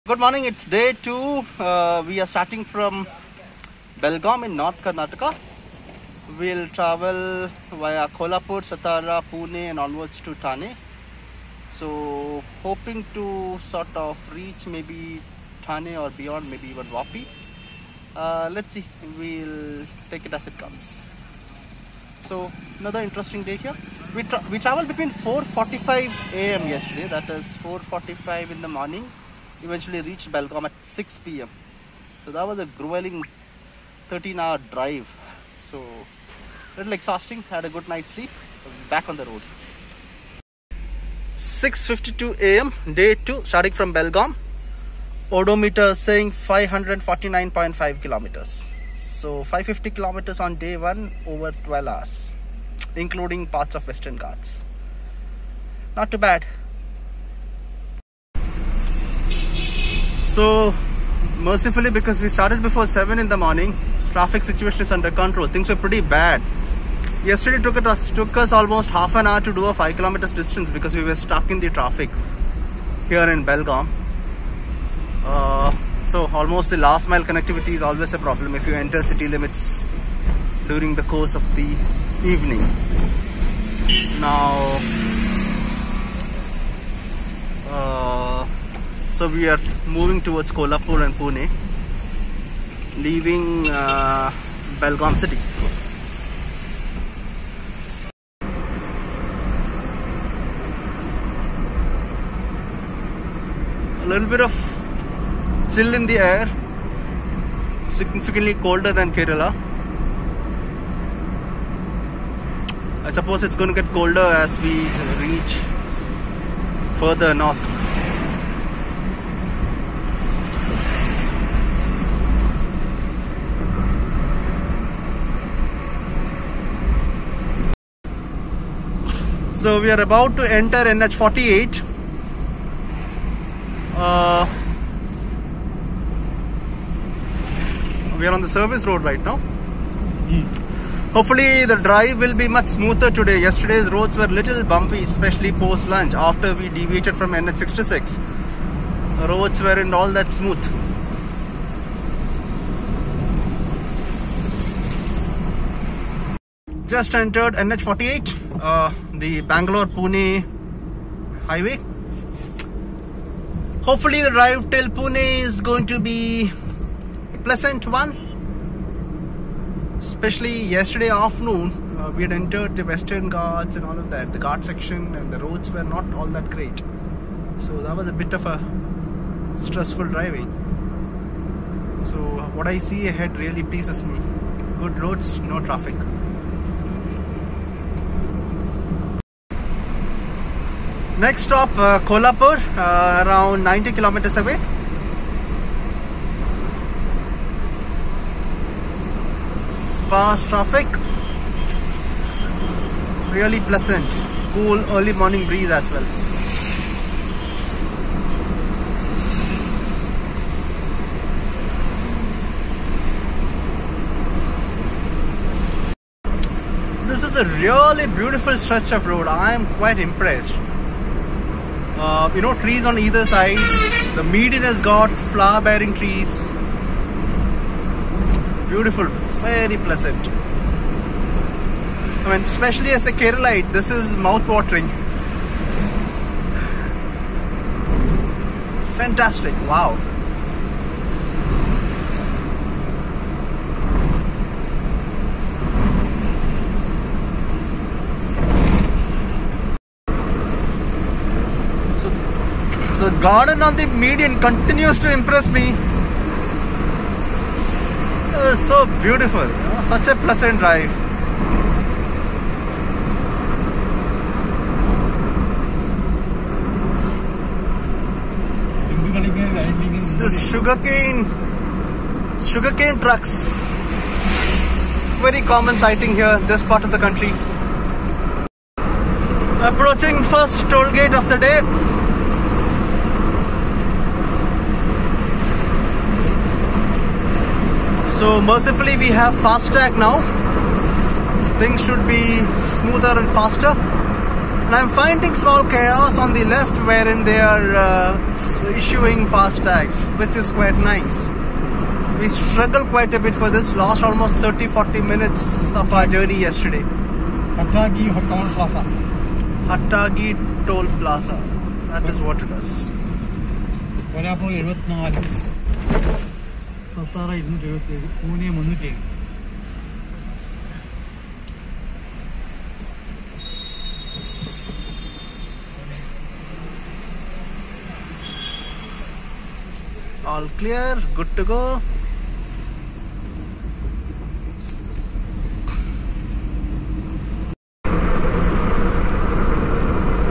Good morning, it's day 2. We are starting from Belgaum in North Karnataka. We'll travel via Kolhapur, Satara, Pune and onwards to Thane. So hoping to sort of reach maybe Thane or beyond, maybe even Vapi. Let's see, we'll take it as it comes. So another interesting day here. We traveled between 4:45 a.m. yesterday, that is 4:45 in the morning. Eventually reached Belgaum at 6 p.m. So that was a grueling 13-hour drive. So a little exhausting, had a good night's sleep, back on the road. 6:52 a.m. day 2, starting from Belgaum. Odometer saying 549.5 kilometers. So 550 kilometers on day 1 over 12 hours, including parts of Western Ghats. Not too bad. So mercifully, because we started before 7 in the morning, traffic situation is under control. Things were pretty bad. Yesterday took us almost half an hour to do a 5 kilometers distance because we were stuck in the traffic here in Belgaum. So almost the last mile connectivity is always a problem if you enter city limits during the course of the evening. Now so we are moving towards Kolhapur and Pune, leaving Belgaum city. A little bit of chill in the air, significantly colder than Kerala. I suppose it's going to get colder as we reach further north. So we are about to enter NH48. We are on the service road right now. Hopefully the drive will be much smoother today. Yesterday's roads were little bumpy, especially post lunch after we deviated from NH66. The roads weren't all that smooth. Just entered NH48, the Bangalore-Pune highway. Hopefully the drive till Pune is going to be a pleasant one. Especially yesterday afternoon, we had entered the Western Ghats and all of that, the Ghat section, and the roads were not all that great. So that was a bit of a stressful driving. So what I see ahead really pleases me. Good roads, no traffic. Next stop, Kolhapur, around 90 kilometers away. Sparse traffic, really pleasant, cool early morning breeze as well. This is a really beautiful stretch of road. I am quite impressed. Trees on either side. The median has got flower bearing trees. Beautiful, very pleasant. I mean, especially as a Keralite, this is mouth-watering. Fantastic, wow. So the garden on the median continues to impress me. It is so beautiful, such a pleasant drive. The sugarcane trucks, very common sighting here in this part of the country. Approaching first toll gate of the day. So mercifully we have FASTag now. Things should be smoother and faster. And I'm finding small chaos on the left wherein they are issuing fast tags, which is quite nice. We struggled quite a bit for this, lost almost 30-40 minutes of our journey yesterday. Hattagi Toll Plaza. Hattagi Toll Plaza. That is what it is. Kolhapur 74, Satara 277, Pune 307. All clear, good to go.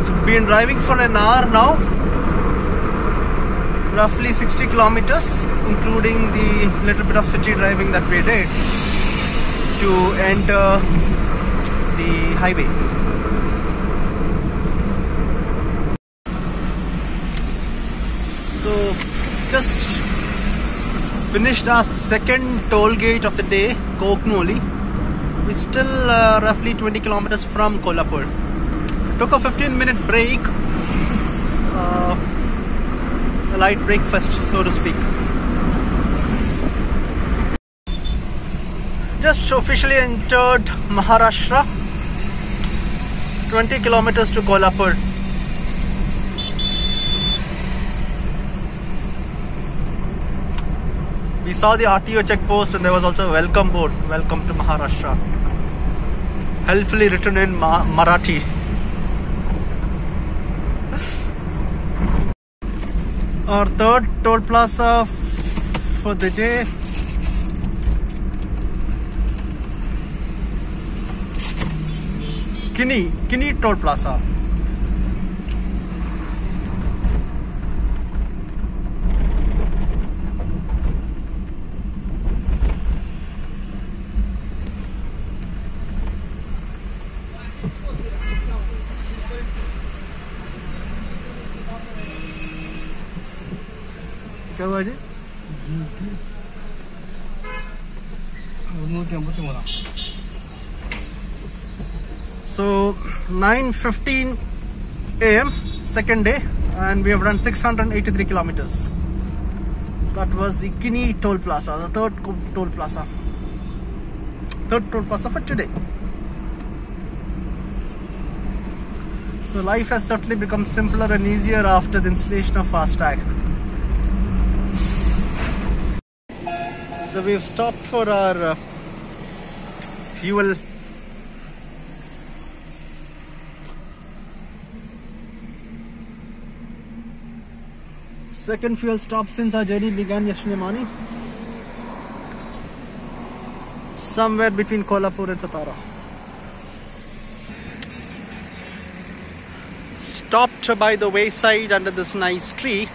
So been driving for an hour now, roughly 60 kilometers, including the little bit of city driving that we did to enter the highway. So just finished our second toll gate of the day, Koknoli. We're still roughly 20 kilometers from Kolhapur. Took a 15-minute break, a light breakfast, so to speak. Just officially entered Maharashtra. 20 kilometers to Kolhapur. We saw the RTO checkpost and there was also a welcome board. Welcome to Maharashtra. Helpfully written in Marathi. Our third toll plaza for the day. Kini Toll Plaza. क्या हुआ जी? So 9:15 AM, second day, and we have run 683 kilometers. That was the Kini Toll Plaza, the third toll plaza. Third toll plaza for today. So life has certainly become simpler and easier after the installation of FASTag. So we've stopped for our fuel. Second fuel stop since our journey began yesterday morning. Somewhere between Kolhapur and Satara. Stopped by the wayside under this nice tree.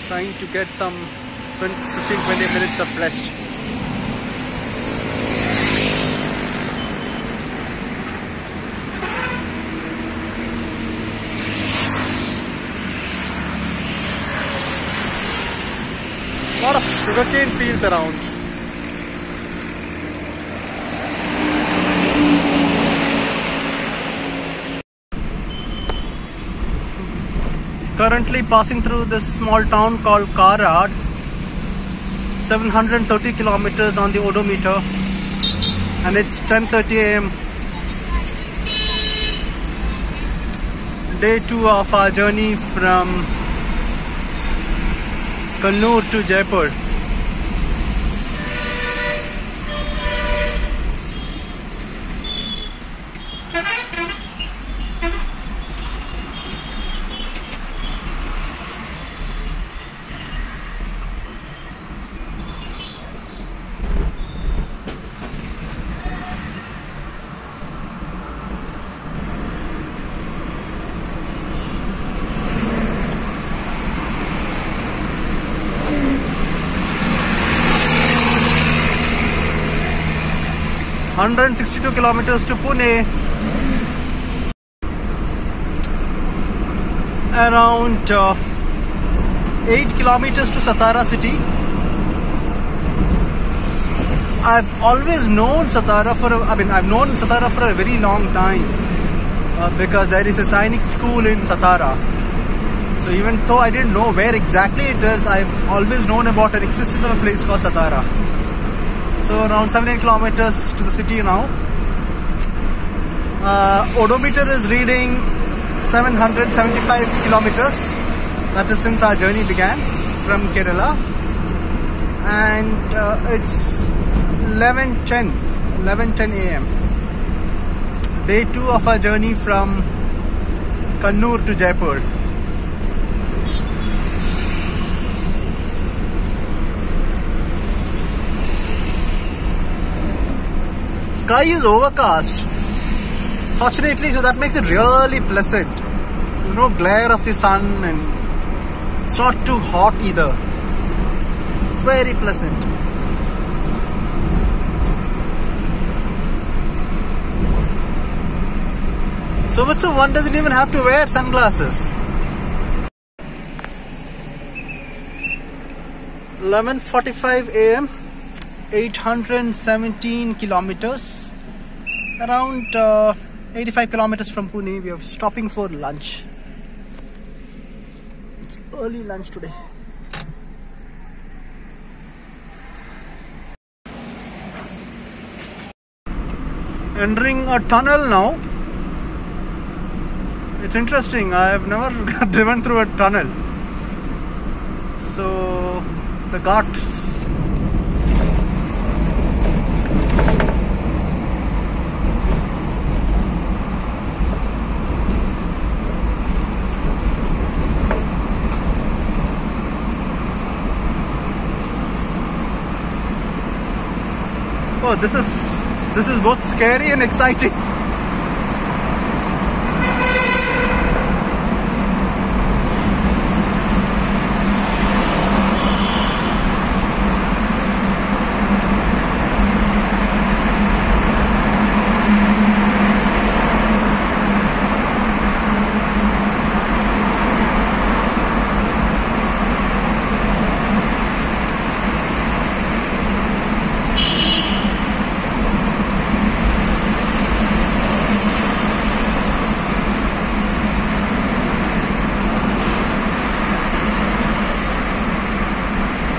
Trying to get some 15-20 minutes of rest. A lot of sugarcane fields around. Currently passing through this small town called Karad. 730 kilometers on the odometer, and it's 10:30 AM. Day 2 of our journey from Kannur to Jaipur. ...162 kilometers to Pune. Around 8 kilometers to Satara city. I've always known Satara I've known Satara for a very long time because there is a Sainik school in Satara. So even though I didn't know where exactly it is, I've always known about the existence of a place called Satara. So around 7-8 kilometers to the city now. Odometer is reading 775 kilometers. That is since our journey began from Kerala. And it's 11:10 a.m. Day 2 of our journey from Kannur to Jaipur. Sky is overcast. Fortunately, so that makes it really pleasant. There's no glare of the sun and it's not too hot either. Very pleasant. So one doesn't even have to wear sunglasses. 11:45 a.m. 817 kilometers. Around 85 kilometers from Pune. We are stopping for lunch. It's early lunch today. Entering a tunnel now. It's interesting. I've never driven through a tunnel. So the ghats. Oh, this is both scary and exciting.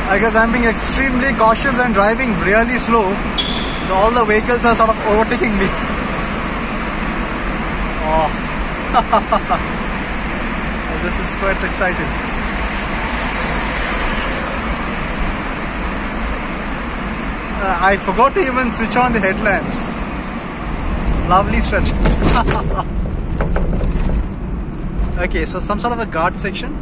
I guess I'm being extremely cautious and driving really slow. So all the vehicles are sort of overtaking me. Oh. This is quite exciting. I forgot to even switch on the headlamps. Lovely stretch. Okay, so some sort of a guard section.